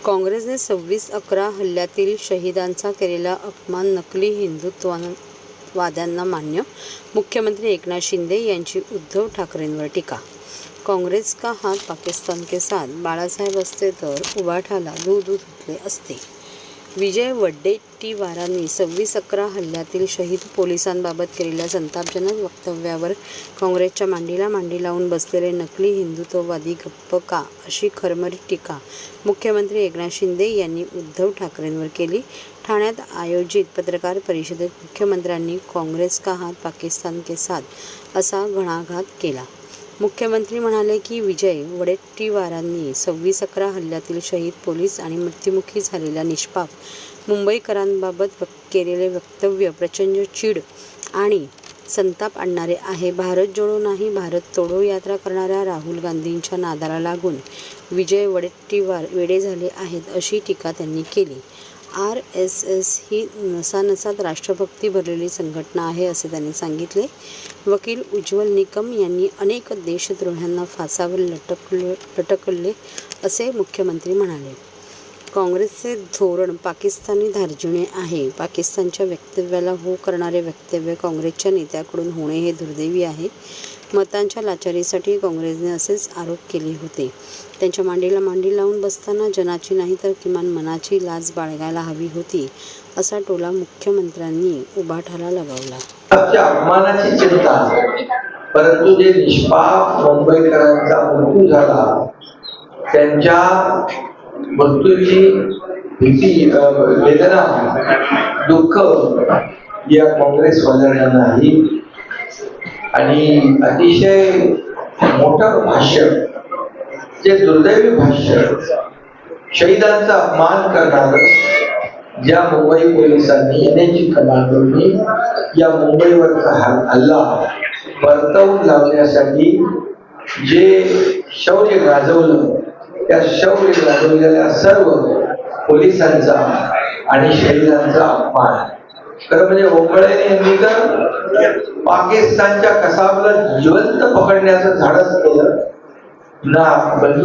काँग्रेसने 26/11 हल्ल्यातील शहीदांचा केलेला अपमान नकली हिंदुत्ववाद्यांना मान्य. मुख्यमंत्री एकनाथ शिंदे यांची उद्धव ठाकरेंवर टीका. काँग्रेस का हात पाकिस्तान के साथ. बाळासाहेब असते तर उभाठाला दूध धुतले असते. विजय वडेट्टीवारांनी 26/11 हल्ल्यातील शहीद पोलिसांबाबत केलेल्या संतापजनक वक्तव्यावर काँग्रेसच्या मांडीला मांडी लावून बसलेले नकली हिंदुत्ववादी गप्प का, अशी खरमरीत टीका मुख्यमंत्री एकनाथ शिंदे यांनी उद्धव ठाकरेंवर केली. ठाण्यात आयोजित पत्रकार परिषदेत मुख्यमंत्र्यांनी काँग्रेस का हात पाकिस्तान के साथ असा घणाघात केला. मुख्यमंत्री म्हणाले की विजय वडेट्टीवारांनी 26/11 हल्ल्यातील शहीद पोलीस आणि मृत्युमुखी झालेल्या निष्पाप मुंबईकरांबाबत केलेले वक्तव्य प्रचंड चीड आणि संताप आणणारे आहे. भारत जोडो नाही भारत तोडो यात्रा करणाऱ्या राहुल गांधींच्या नादाला लागून विजय वडेट्टीवार वेडे झाले आहेत, अशी टीका त्यांनी केली. RSS ही नसानसात राष्ट्रभक्ती भरलेली संघटना आहे, असे त्यांनी सांगितले. वकील उज्ज्वल निकम यांनी अनेक देशद्रोह्यांना फासावर लटकले, असे मुख्यमंत्री म्हणाले. काँग्रेसचे धोरण पाकिस्तानी धार्जिणे आहे. पाकिस्तानच्या वक्तव्याला हो करणारे वक्तव्य काँग्रेसच्या नेत्याकडून होणे हे दुर्दैवी आहे. मतांच्या लाचारीसाठी काँग्रेसने असेच आरोप केले होते. त्यांच्या मांडीला मांडी लावून बसताना जनाची नाही तर किमान मनाची लाज बाळगायला हवी होती, असा टोला मुख्यमंत्र्यांनी उभाठाला लगावला. अपमानाची चिंता, परंतु जे निष्पाप मुंबईकरांचा मृत्यू झाला त्यांच्या मृत्यूची भीती, वेदना, दुःख या काँग्रेसवाल्यांना नाही. आणि अतिशय मोठं भाष्य, जे दुर्दैवी भाष्य, शहीदांचा अपमान करणारं ज्या मुंबई पोलिसांनी NHG कमांडोनी या मुंबईवरचा हल्ला परतवून लावण्यासाठी जे शौर्य गाजवलं, त्या शौर्य गाजवलेल्या सर्व पोलिसांचा आणि शहीदांचा अपमान. खरं म्हणजे ओंबळे यांनी तर पाकिस्तानच्या कसाबला जिवंत पकडण्याचं धाडस केलं ना.